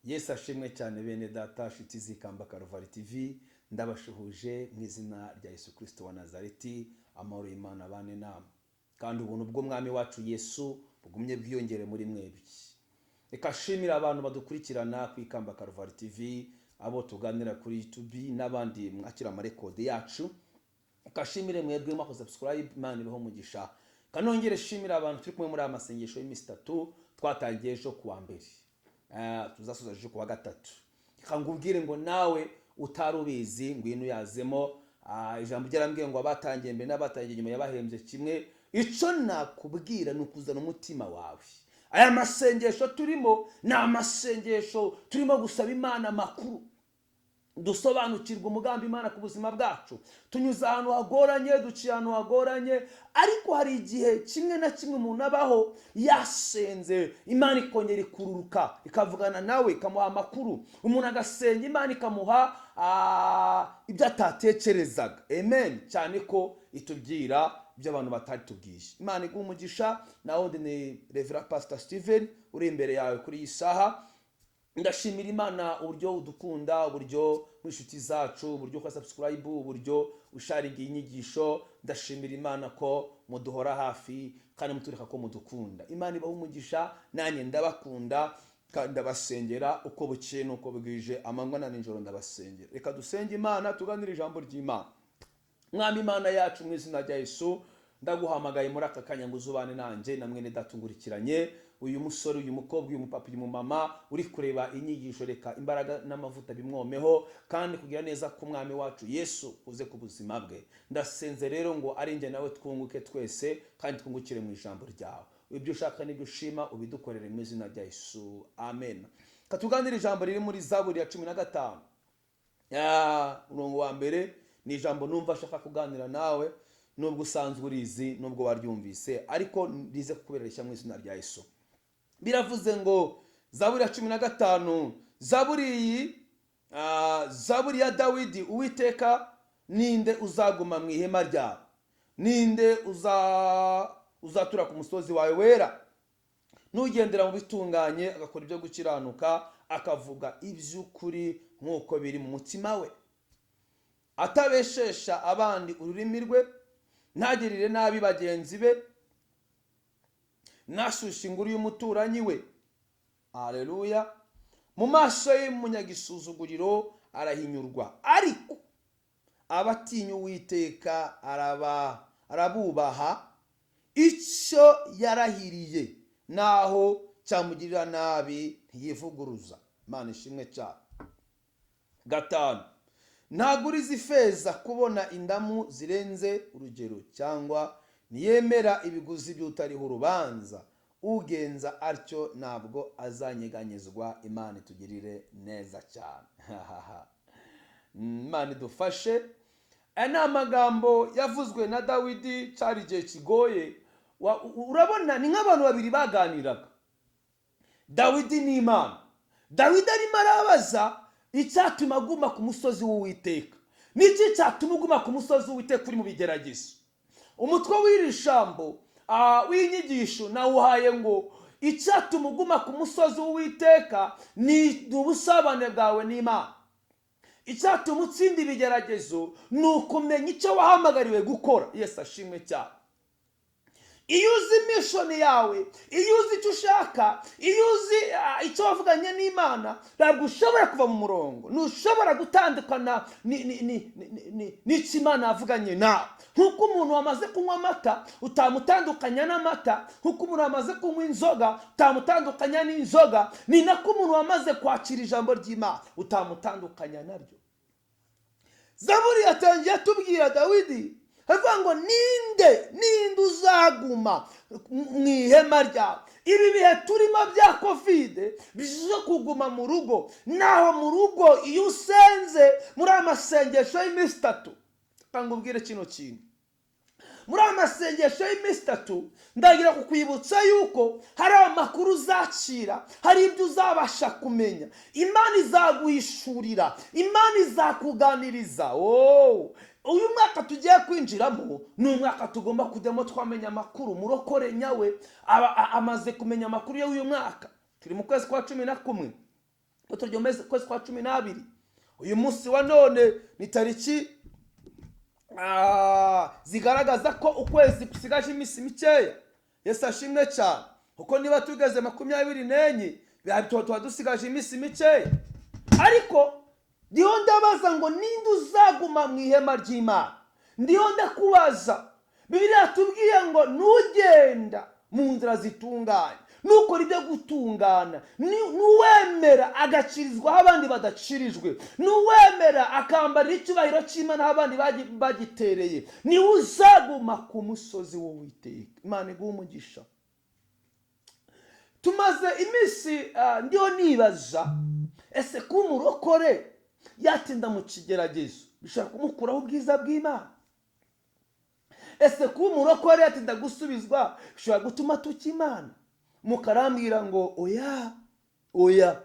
Yesu ashimwe cyane bene data shiti zikamba Karuvali TV, ndabashuhuje mu izina rya Yesu Kristo wa Nazareti. Amahoro y'Imana bane nama kandi ubuntu bw'umwami wacu Yesu bugumye bwiyongere muri mwebwe. Reka shimira abantu badukurikirana ku ikamba Karuvali TV, abo tuganira kuri YouTube n'abandi mwakira amarekode yacu. Reka shimire mwebwe mwako subscribe, Imana ibeho umugisha. Kanongere shimira abantu turi kumwe muri amasengesho y'imisi 3 twatangiye ejo kuwa mbere. Tuzasoza ejo kuwa gatatu. Reka ngubwire ngo nawe utarubizi ngwino yazemo. Ijambo ryarambwiye ngo abatangiye mbere n'abatangiye nyuma yabahembye kimwe. Ico nakubwira nukuzana umutima wawe. Aya masengesho turimo na amasengesho turimo gusaba Imana makuru, dusobanukirwa umugambi Imana ku buzima bwacu. Tunyuza ahantu hagoranye, duciye ahantu hagoranye, ariko hari igihe kimwe na kimwe umuntu abaho yasenze Imana ikongera ikururuka ikavugana nawe ikamuha amakuru. Umuntu agasenga Imana ikamuha ibyo atatekerezaga. Amen. Cyane ko itubwira ibyo abantu batari tubwiye. Imana iguha umugisha. Naho ni Reverend Pastor Steven uri imbere yawe kuri iyi saha. Ndashimira Imana uburyo udukunda, uburyo mwishuti zacu, uburyo kwa subscribe, uburyo usharinga inyigisho. Ndashimira Imana ko muduhora hafi kandi mutureka ko mudukunda. Imana ibaho umugisha, nanye ndabakunda kandi ndabasengera uko bukeye nuko bwije, amanywa na nijoro ndabasengera. Reka dusenge Imana tuganire ijambo ry'Imana. Mwami Imana yacu mu izina rya Yesu, ndaguhamagaye muri aka kanya ngo uzubane nanje na mwene datungurikiranye. Uyu musore, uyu mukobwa, uyu mupapa, uyu mumama uri kureba inyigisho, reka imbaraga n'amavuta bimwomeho kandi kugira neza ku mwami wacu Yesu uze ku buzima bwe. Ndasenze rero ngo ari nje nawe twunguke twese kandi twungukire mu ijambo ryawe. Ibyo ushaka n'ibyo ushima ubidukorere mu izina rya Yesu. Amen. Katuganira ijambo riri muri Zaburi ya 15. Umurongo wa mbere ni ijambo numva shaka kuganira nawe, nubwo usanzwe urizi, nubwo waryumvise, ariko rize kukubera rishya mu izina rya Yesu. Biravuze ngo Zaburi ya 15, Zaburi ya Dawidi. Uwiteka, ninde uzaguma mu ihema ryawe? Ninde uzatura ku musozi wawe wera? Nugendera mu bitunganye, agakora ibyo gukiranuka, akavuga iby'ukuri nk'uko biri mu mutima we, atabeshesha abandi ururimi rwe, ntagirire nabi bagenzi be, nashusha inguru y'umuturanyi we. Haleluya. Mu maso y'umunyagisuzuguriro arahinyurwa, ariko abatinya Uwiteka arabubaha. Icyo yarahiriye naho cyamugirira nabi ntiyivuguruza. Imana ishimwe cyane. 5. Ntaguriza ifeza kubona indamu zirenze urugero, cyangwa niyemera ibiguzi by'utariho urubanza. Ugenza atyo ntabwo azanyeganyezwa. Imana itugirire neza cyane. Imana idufashe. Aya amagambo yavuzwe na Dawidi, cyari igihe kigoye. Urabona ni nk'abantu babiri baganiraga, Dawidi n'Imana. Dawidi arimo arabaza icyatuma aguma ku musozi w'Uwiteka. Niki cyatuma uguma ku musozi w'Uwiteka uri mu bigeragezo? Umutwe w'iri jambo w'inyigisho nawuhaye ngo icyatuma uguma ku musozi w'Uwiteka ni ubusabane bwawe n'Imana. Icyatuma utsinda ibigeragezo ni ukumenya icyo wahamagariwe gukora. Yesu ashimwe cyane. Iyo uzi mission yawe, iyo uzi icyo ushaka, iyo uzi icyo wavuganye n'Imana, ntabwo ushobora kuva mu murongo. Ntushobora gutandukana n'icyo Imana yavuganye nawe. Nkuko umuntu wamaze kunywa amata utamutandukanya n'amata, nkuko umuntu wamaze kunywa inzoga utamutandukanya n'inzoga, ni nako umuntu wamaze kwakira ijambo ry'Imana utamutandukanya naryo. Zaburi yatangiye atubwira Dawidi, avuga ngo ninde uzaguma mu ihema ryawe. Ibi bihe turimo bya COVID byo kuguma mu rugo, naho mu rugo iyo usenze muri amasengesho y'imisi 3, kangubwire kino kintu. Muri amasengesho y'imisi 3 ndagira kukwibutsa yuko hari amakuru uzakira, hari ibyo uzabasha kumenya. Imana izaguhishurira, Imana izakuganiriza. Uyu mwaka tugiye kwinjiramo ni umwaka tugomba kujyamo twamenya amakuru. Murokore nyawe amaze kumenya amakuru y'uyu mwaka. Turi mu kwezi kwa 11. turyo meze kwezi kwa 12. Uyu munsi wa none ni tariki zigaragaza ko ukwezi kusigaje iminsi mikeya. Yesu ashimwe cyane. Kuko niba tugeze 24 tuba dusigaje iminsi mikeya. Ariko ndiho ndabaza ngo ninde uzaguma mu ihema ry'Imana? Ndiho ndakubaza. Bibiliya tubwiye ngo nugenda mu nzira zitunganye, nukora ibyo gutungana, nuwemera agacirizwa abandi badacirijwe, nuwemera akambara icyubahiro cy'Imana abandi bagitereye, ni uzaguma ku musozi w'Uwiteka. Imana iguhe umugisha. Tumaze iminsi ndiho nibaza, ese kumurokore yatinda mu kigeragezo bishaka kumukuraho ubwiza bw'Imana? Ese kumurokore yatinda gusubizwa bishobora gutuma tuka Imana? Mukarambwira ngo oya.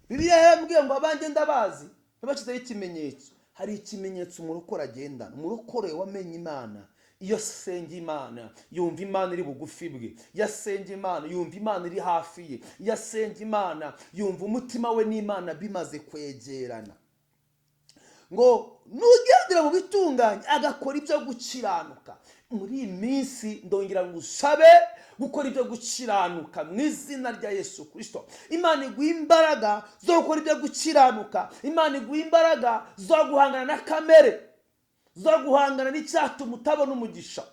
Bibiliya yambwiye ngo abanjye ndabazi, nabashyizeho ikimenyetso. Hari ikimenyetso umurokore agendana. Umurokore wamenye Imana iyo asenga Imana yumva Imana iri bugufi bwe, yasenga Imana yumva Imana iri hafi ye, yasenga Imana yumva umutima we n'Imana bimaze kwegerana. Ngo nugendera mu bitunganye agakora ibyo gukiranuka. Muri iyi minsi ndongera ngo usabe gukora ibyo gukiranuka mu izina rya Yesu Kristo. Imana iguha imbaraga zo gukora ibyo gukiranuka. Imana iguha imbaraga zo guhangana na kamere, zo guhangana n'icyatuma utabona umugisha.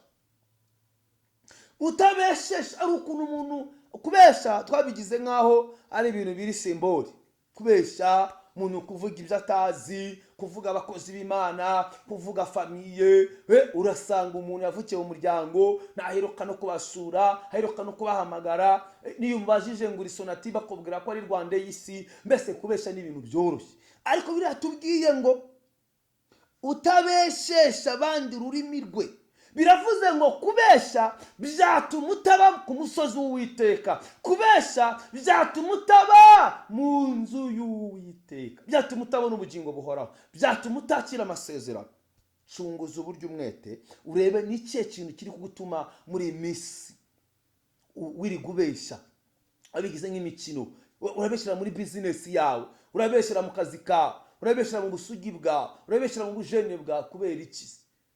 Utabeshesha ari ukuntu umuntu kubesha twabigize nkaho ari ibintu biri simboli. Kubesha umuntu kuvuga ibyo atazi, kuvuga abakozi b'Imana, kuvuga famiye. Urasanga umuntu yavukiye mu muryango naheruka no kubasura, aheruka no kubahamagara, niyo umbajije ngo uri sonati bakubwira ko ari Rwanda y'isi. Mbese kubesha ni ibintu byoroshye. Ariko biriya tubwiye ngo utabeshesha abandi ururimi rwe. Biravuze ngo kubesha byatuma utaba ku musozi w'Uwiteka. Kubesha byatuma utaba mu nzu y'Uwiteka. Byatuma utabona ubugingo buhoraho. Byatuma utakira amasezerano. Cunguza uburyo umwete urebe n'ikihe kintu kiri kugutuma muri iyi minsi wiri gubesha. Abigize nk'imikino, urabeshera muri business yawe, urabeshera mu kazi kawe, urabeshera mu busugi bwawe, urabeshera mu bujene bwawe. Kubera iki?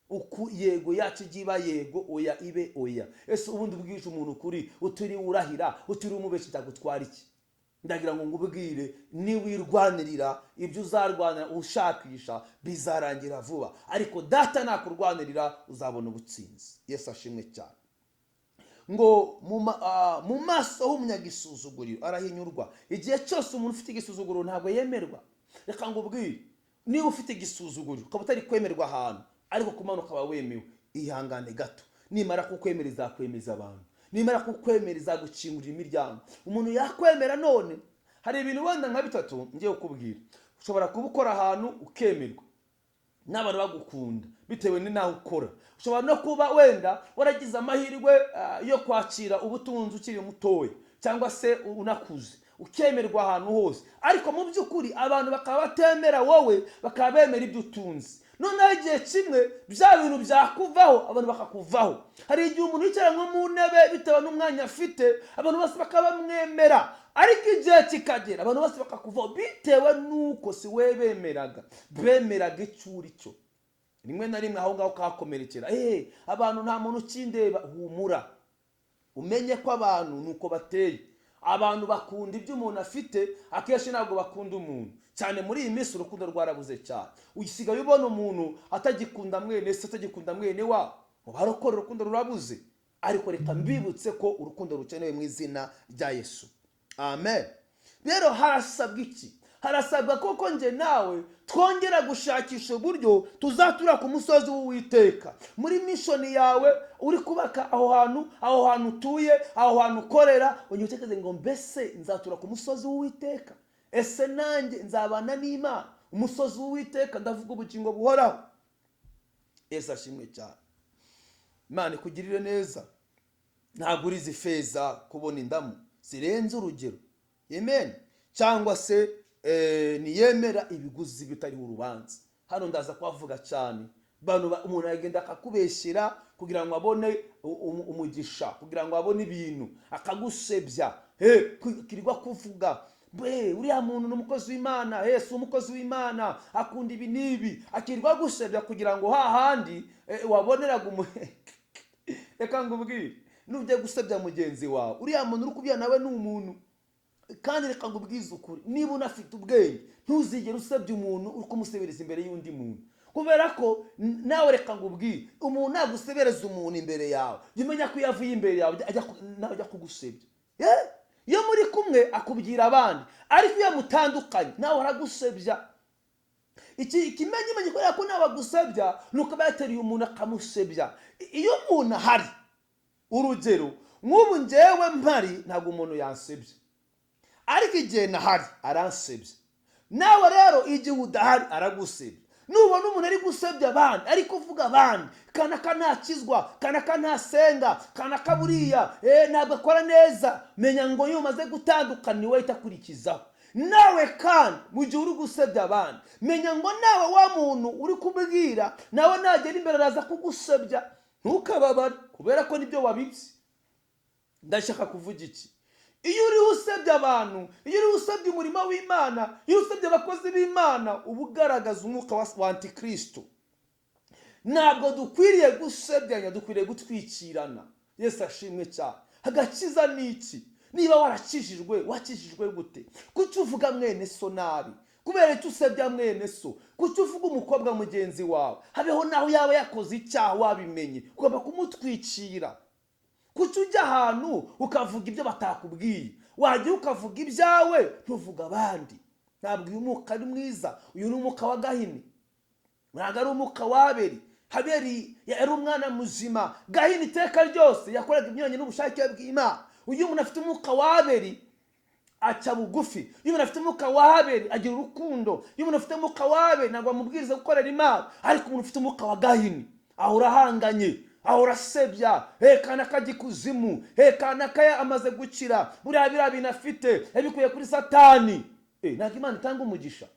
Uku yego yacu giba yego, oya ibe oya. Ese ubundi ubwije umuntu kuri uturi urahira, uturi umubeshi cyagutwara iki? Ndagira ngo ngubwire ni wirwanirira ibyo uzarwanira ushakisha bizarangira vuba. Ariko data nakurwanirira uzabona ubutsinzi. Yesu ashimwe cyane. Ngo mu maso h'umunyagisuzuguriro arahinyurwa. Igihe cyose umuntu ufite igisuzuguriro ntabwo yemerwa. Reka ngubwire, niba ufite igisuzuguriro ukaba utari kwemerwa ahantu, ariko kumanuka ukaba wemewe, ihangane gato. Nimara kukwemera izakwemeza abantu, nimara kukwemera izagukingurira imiryango. Umuntu yakwemera none, hari ibintu wenda nka bitatu ngiye kukubwira. Ushobora kuba ukora ahantu ukemerwa n'abantu bagukunda bitewe n'aho ukora. Ushobora no kuba wenda waragize amahirwe yo kwakira ubutunzi ukiri mutoya cyangwa se unakuze, ukemerwa ahantu hose. Ariko mu by'ukuri abantu bakaba batemera wowe, bakaba bemera ibyo utunze. Noneho igihe kimwe bya bintu byakuvaho, abantu bakakuvaho. Hari igihe umuntu yicara nko mu ntebe bitewe n'umwanya afite, abantu bose bakaba bamwemera. Ariko igihe kikagera abantu bose bakakuvaho bitewe n'uko si we bemeraga. Bemeraga icyo uri cyo. Rimwe na rimwe aho ngaho kakomerekera. Abantu nta muntu ukindeba. Humura, umenye ko abantu nuko bateye. Abantu bakunda ibyo umuntu afite, akenshi ntabwo bakunda umuntu. Cyane muri iyi minsi urukundo rwarabuze cyane. Uyisigaye ubona umuntu atagikunda mwene se, atagikunda mwene wa. Mu barokora urukundo rurabuze. Ariko reka mbibutse ko urukundo rukenewe mu izina rya Yesu. Amen. Rero harasabwa iki? Harasabwa koko nje nawe twongera gushakisha uburyo tuzatura ku musozi w'Uwiteka. Muri mission yawe uri kubaka aho hantu utuye, aho hantu ukorera, unyutekeze ngo mbese nzatura ku musozi w'Uwiteka. Ese nanjye nzabana n'Imana umusozi w'Uwiteka, ndavuga ubugingo buhoraho. Yesu ashimwe cyane. Imana ikugirire neza. Ntabwo uri zifeza kubona indamu zirenze urugero. Amen. Cyangwa se niyemera ibiguzi bitari urubanza. Hano ndaza kwavuga cyane. Umuntu agenda akakubeshyira kugira ngo abone umugisha, kugira ngo abone ibintu, akagusebya. Kirirwa kuvuga uriya muntu ni umukozi w'Imana, Yesu umukozi w'Imana, akunda ibi n'ibi, akirirwa gusebya kugira ngo hahandi waboneraga reka ngubwire, nujya gusebya mugenzi wawe, uriya muntu uri kubwira nawe ni umuntu. Kandi reka ngubwize ukuri, niba unafite ubwenge ntuzigere usebya umuntu uri kumusebereza imbere y'undi muntu, kubera ko nawe reka ngubwire, umuntu nagusebereza umuntu imbere yawe, jya umenya ko iyo avuye imbere yawe nawe ajya kugusebya. Iyo muri kumwe akubwira abandi, ariko iyo mutandukanye nawe aragusebya. Ikimenyimenyi kubera ko nawe agusebya nuko aba yateruye umuntu akamusebya. Iyo umuntu ahari, urugero nk'ubu njyewe mpari ntabwo umuntu yansebye, ariko igihe nahari aransebye. Nawe rero igihe udahari aragusebya. Nubona umuntu ari gusebya abandi, ari kuvuga abandi, kanaka ntakizwa, kanaka ntasenga, kanaka buriya ntabwo akora neza, menya ngo iyo umaze gutandukana niwe ahita akurikizaho. Nawe kandi mu gihe uri gusebya abandi, menya ngo nawe wa muntu uri kubwira nawe nagera imbere araza kugusebya. Ntukababare kubera ko nibyo wabibye. Ndashaka kuvuga iki? Iyo uri usebya abantu, iyo uri usebya umurimo w'Imana, iyo usebya abakozi b'Imana, uba ugaragaza umwuka wa Antikristo. Ntabwo dukwiriye gusebyanya, dukwiriye gutwikirana. Yesu ashimwe cyane. Agakiza ni iki? Niba warakijijwe, wakijijwe gute? Kuki uvuga mwene so nabi? Kubera icyo usebya mwene so? Kuki uvuga umukobwa mugenzi wawe? Habeho naho yaba yakoze icyaha wabimenye, ugomba kumutwikira. Kuki ujya ahantu ukavuga ibyo batakubwiye, wajya ukavuga ibyawe ntuvuga abandi? Ntabwo uyu mwuka ari mwiza. Uyu ni umwuka wa Gahini, ntabwo ari umwuka wa Abeli. Abeli yari umwana muzima, Gahini iteka ryose yakoraga ibinyuranye n'ubushake bw'Imana. Uyu umuntu afite umwuka wa Abeli aca bugufi. Iyo umuntu afite umwuka wa Abeli agira urukundo. Iyo umuntu afite umwuka wa Abeli ntabwo amubwiriza gukorera Imana. Ariko umuntu ufite umwuka wa Gahini ahora ahanganye, ahora asebya, kanaka gikuzimu, kanaka amaze gukira, buriya bintu afite yabikuye kuri Satani. Ntabwo Imana itanga umugisha.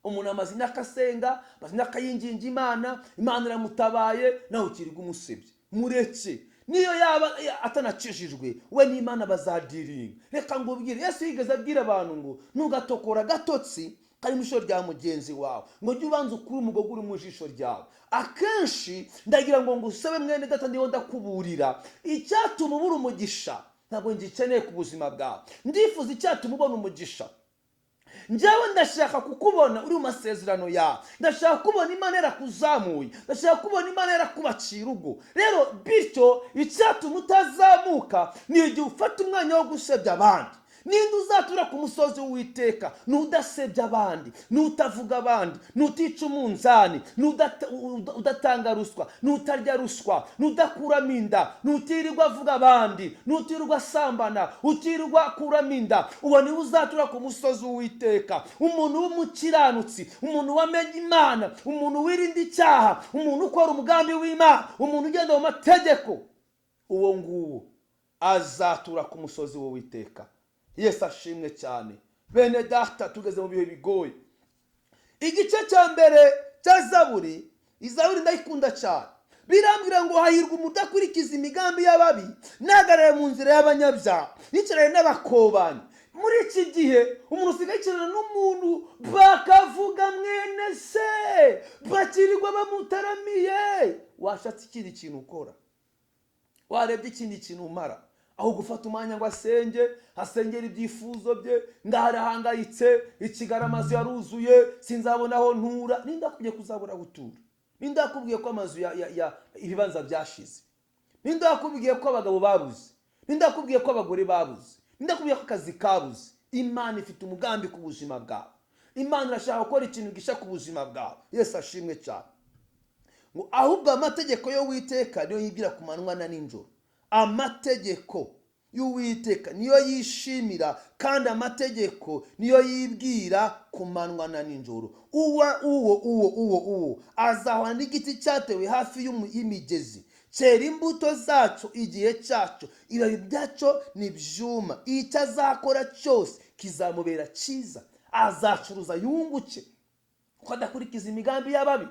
Umuntu amaze imyaka asenga, amaze imyaka yinginga Imana, Imana iramutabaye, nawe ukirirwa umusebye. Mureke. Niyo yaba atanakijijwe, we n'Imana bazadiringa. Reka ngubwire, Yesu yigeze abwira abantu ngo ntugatokora agatotsi kari mu jisho rya mugenzi wawe, ngo jya ubanza ukure umugogo uri mu jisho ryawe. Akenshi ndagira ngo ngusabe mwene data, ndiho ndakuburira icyatuma ubura umugisha. Ntabwo ngikeneye ku buzima bwawe, ndifuza icyatuma ubona umugisha. Njyewe ndashaka kukubona uri mu masezerano yawe, ndashaka kubona Imana yarakuzamuye, ndashaka kubona Imana yarakubaciye urugo. Rero bityo icyatuma utazamuka ni igihe ufata umwanya wo gusebya abandi. Ninde uzatura ku musozi w'Uwiteka n'udasebya abandi, n'utavuga abandi, n'utica umunzani, n'udatanga ruswa, n'utarya ruswa, n'udakuramo inda, n'utirirwa avuga abandi, n'utirirwa asambana, utirirwa akuramo inda. Uwo niwe uzatura ku musozi w'Uwiteka. Umuntu w'umukiranutsi, umuntu wamenye Imana, umuntu wirinda icyaha, umuntu ukora umugambi w'Imana, umuntu ugenda mu mategeko, uwo nguwo azatura ku musozi w'Uwiteka. Yesu ashimwe cyane. Bene data, tugeze mu bihe bigoye. Igice cya mbere cya Zaburi, Zaburi ndayikunda cyane. Birambwira ngo hahirwa umuntu udakurikiza imigambi y'ababi, ntahagarare mu nzira y'abanyabyaha, yicarane n'abakobanyi. Muri iki gihe umuntu usigaye yicarana n'umuntu bakavuga mwene se, bakirirwa bamutaramiye. Washatse ikindi kintu ukora, warebye ikindi kintu umara, aho gufata umwanya ngo asengera ibyifuzo bye. Ndaharahangayitse, Ikigaramazi yaruzuye, sinzabona aho ntura. Nindakubwiye kuzabura gutura? Nindakubwiye ko amazu ibibanza byashize? Nindakubwiye ko abagabo babuze? Nindakubwiye ko abagore babuze? Nindakubwiye ko akazi kabuze? Imana ifite umugambi ku buzima bwawe. Imana irashaka gukora ikintu gisha ku buzima bwawe. Yesu ashimwe cyane. Ngo ahubwo amategeko y'Uwiteka niyo yibwira ku manywa na nijoro. Amategeko y'Uwiteka niyo yishimira, kandi amategeko niyo yibwira ku manywa na nijoro. Uwo azahwana n'igiti cyatewe hafi y'imigezi, cyera imbuto zacu igihe cyacu, ibibabi byacu ntibyuma. Icyo azakora cyose kizamubera cyiza. Azacuruza yunguke, kuko adakurikiza imigambi y'ababi.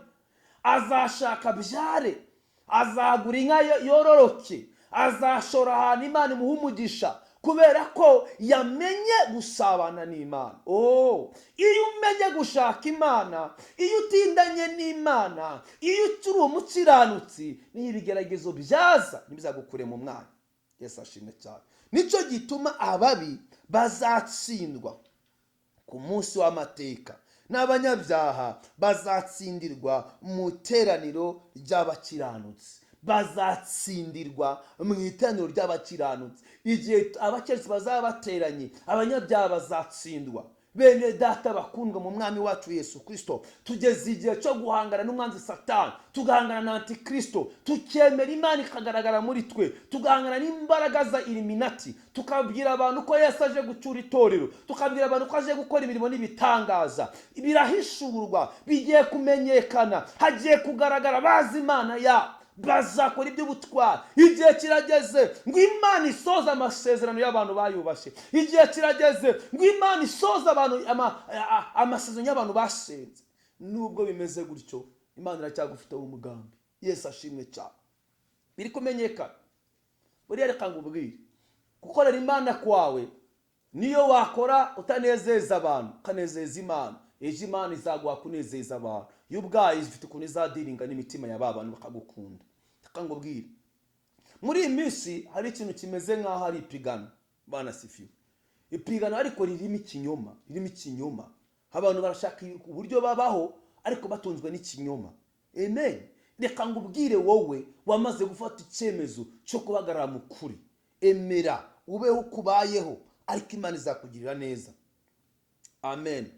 Azashaka byare, azagura inka yororoke, azashora ahantu Imana imuha umugisha, kubera ko yamenye gusabana n'Imana. Iyo umenye gushaka Imana, iyo utindanye n'Imana, iyo turi umukiranutsi, niyo ibigeragezo byaza ntibizagukure mu mwanya. Yesu ashimwe cyane. Nicyo gituma ababi bazatsindwa ku munsi w'amateka, n'abanyabyaha bazatsindirwa mu iteraniro ry'abakiranutsi. Bazatsindirwa mu iteraniro ry'abakiranutsi. Igihe abakiranutsi bazaba bateranye, abanyabyaha bazatsindwa. Bene data bakundwa mu mwami wacu Yesu Kristo, tugeze igihe cyo guhangana n'umwanzi Satani, tugahangana na Antikristo, tukemera Imana ikagaragara muri twe, tugahangana n'imbaraga za Illuminati, tukabwira abantu ko Yesu aje gucyura itorero, tukabwira abantu ko aje gukora imirimo n'ibitangaza. Birahishurwa, bigiye kumenyekana, hagiye kugaragara bazi Imana ya bazakora iby'ubutwari. Igihe kirageze ngo Imana isoza amasezerano y'abantu bayubashye. Igihe kirageze ngo Imana isoza abantu amasezerano y'abantu basenze. Nubwo bimeze gutyo, Imana iracyagufiteho umugambi. Yesu ashimwe cyane. Biri kumenyekana. Buriya reka ngubwire, gukorera Imana kwawe niyo wakora utanezeza abantu, ukanezeza Imana, ejo Imana izaguha kunezeza abantu. Yo ubwayo ifite ukuntu izadiringa n'imitima ya bantu bakagukunda. Reka ngubwire, muri iyi minsi hari ikintu kimeze nk'aho ari ipigano. Bana sifiwe. Ipigano ariko ririmo ikinyoma. Abantu barashaka uburyo babaho ariko batunzwe n'ikinyoma. Amen. Reka ngubwire, wowe wamaze gufata icyemezo cyo kubagarara mu kuri, emera ubeho kubayeho, ariko Imana izakugirira neza. Amen.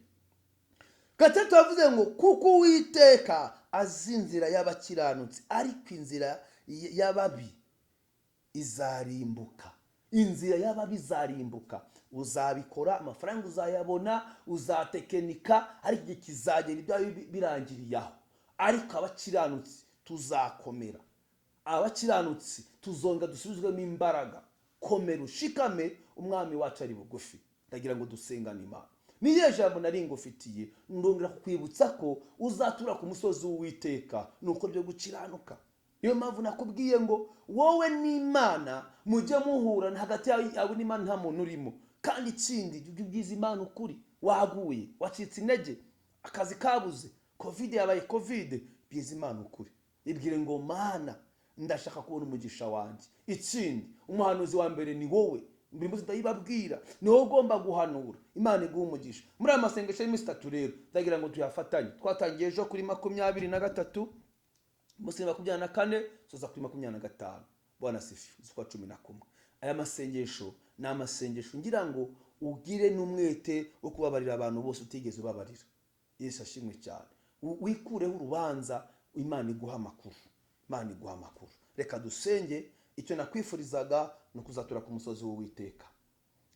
Gatatu avuze ngo kuko Uwiteka azi inzira y'abakiranutsi, ariko inzira y'ababi izarimbuka. Inzira y'ababi izarimbuka. Uzabikora, amafaranga uzayabona, uzatekenika, ariko igihe kizagera ibyawe birangiriye aho. Ariko abakiranutsi tuzakomera. Abakiranutsi tuzonga dusubizwemo imbaraga. Komera ushikame, umwami wacu ari bugufi. Ndagira ngo dusengane Imana. Niye jambo nari ngufitiye, ndongera kukwibutsa ko uzatura ku musozi w'Uwiteka nuko byo gukiranuka. Niyo mpamvu nakubwiye ngo wowe n'Imana mujye muhura, hagati yawe n'Imana nta muntu urimo. Kandi ikindi jya ubwiza Imana ukuri. Waguye, wacitse intege, akazi kabuze, covid yabaye covid, bwiza Imana ukuri. Ibwire ngo Mana, ndashaka kubona umugisha wanjye. Ikindi, umuhanuzi wa mbere ni wowe. Mbiri muzi ndayibabwira, ni wowe ugomba guhanura. Imana iguha umugisha. Muri aya masengesho y'iminsi 3 rero, ndagira ngo tuyafatanye. Twatangiye ejo kuri 23, munsi 24, soza kuri 25. Bwana sifi, z'ukwa 11. Aya masengesho ni amasengesho ngira ngo ugire n'umwete wo kubabarira abantu bose utigeze ubabarira. Yesu ashimwe cyane. Wikureho urubanza, Imana iguha amakuru. Imana iguha amakuru. Reka dusenge. Icyo nakwifurizaga ni ukuzatura ku musozi w'Uwiteka.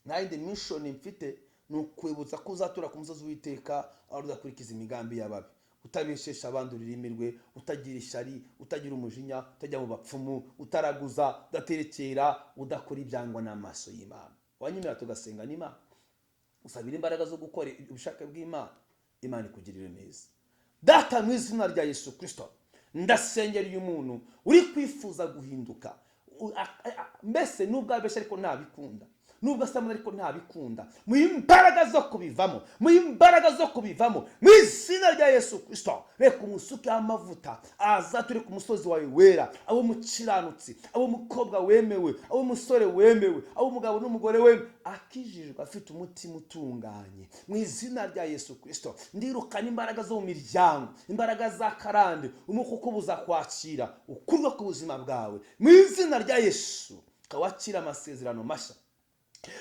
Nta yindi mission mfite, ni ukwibutsa ko uzatura ku musozi w'Uwiteka, aho udakurikiza imigambi y'ababi, utabeshesha abandi ururimi rwe, utagira ishyari, utagira umujinya, utajya mu bapfumu, utaraguza, udaterekera, udakora ibyangwa n'amaso y'Imana. Wanyemera tugasenga n'Imana, usabira imbaraga zo gukora ubushake bw'Imana. Imana ikugirire neza. Data, mu izina rya Yesu Kristo, ndasengera uyu muntu uri kwifuza guhinduka. Mbese nubwo abesha ariko ntabikunda, nubwo asamuna ariko ntabikunda, mu imbaraga zo kubivamo, mu izina rya Yesu Kristo, reka umusuke amavuta azature ku musozi wawe wera, abo mukiranutsi, abo mukobwa wemewe, abo musore wemewe, abo mugabo n'umugore wemewe, akijijwe afite umutima utunganye. Mu izina rya Yesu Kristo, ndirukana imbaraga zo mu miryango, imbaraga za karande, umukuko buza kwakira ukurwa ku buzima bwawe. Mu izina rya Yesu, kawakira amasezerano mashya.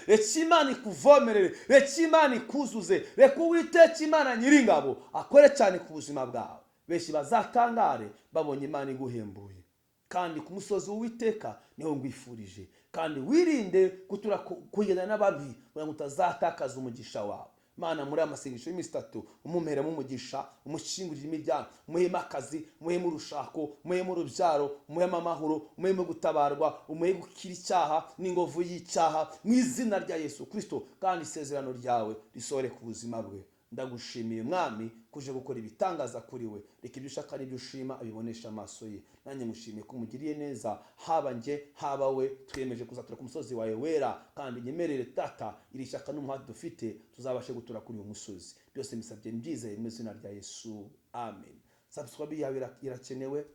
Reka Imana ikuvomerere, reka Imana ikuzuze, reka Uwiteka Imana Nyiringabo akore cyane ku buzima bwawe. Benshi bazatangare babonye Imana iguhembuye. Kandi ku musozi w'Uwiteka niho ngwifurije. Kandi wirinde gutura kugenda n'ababi, kugira ngo utazatakaza umugisha wawe. Mana, muri amasengesho y'iminsi 3, umumperemo umugisha, umushingurire imiryango, umuhema akazi, umuhema urushako, umuhema urubyaro, umuhema amahoro, umuhema gutabarwa, umuhema gukira icyaha n'ingovu y'icyaha, mu izina rya Yesu Kristo. Kandi isezerano ryawe risohore ku buzima bwe. ndagushimiye mwami kuje gukora ibitangaza kuri we. Reka ibyo ushaka n'ibyo ushima abibonesha amaso ye. Nanjye mushimiye ko umugiriye neza, haba nje haba we. Twiyemeje kuzatura ku musozi wawe wera, kandi nyemerere Data iri shyaka n'umuhati dufite tuzabashe gutura kuri uyu musozi. Byose mbisabye mbyizeye mu izina rya Yesu, amen. Subscribe yawe irakenewe,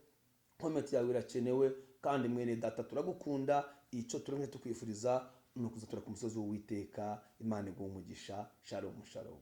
comment yawe irakenewe, kandi mwene Data turagukunda. Icyo turemye tukwifuriza ni ukuzatura ku musozi w'Uwiteka. Imana iguhe umugisha. Shalom shalom.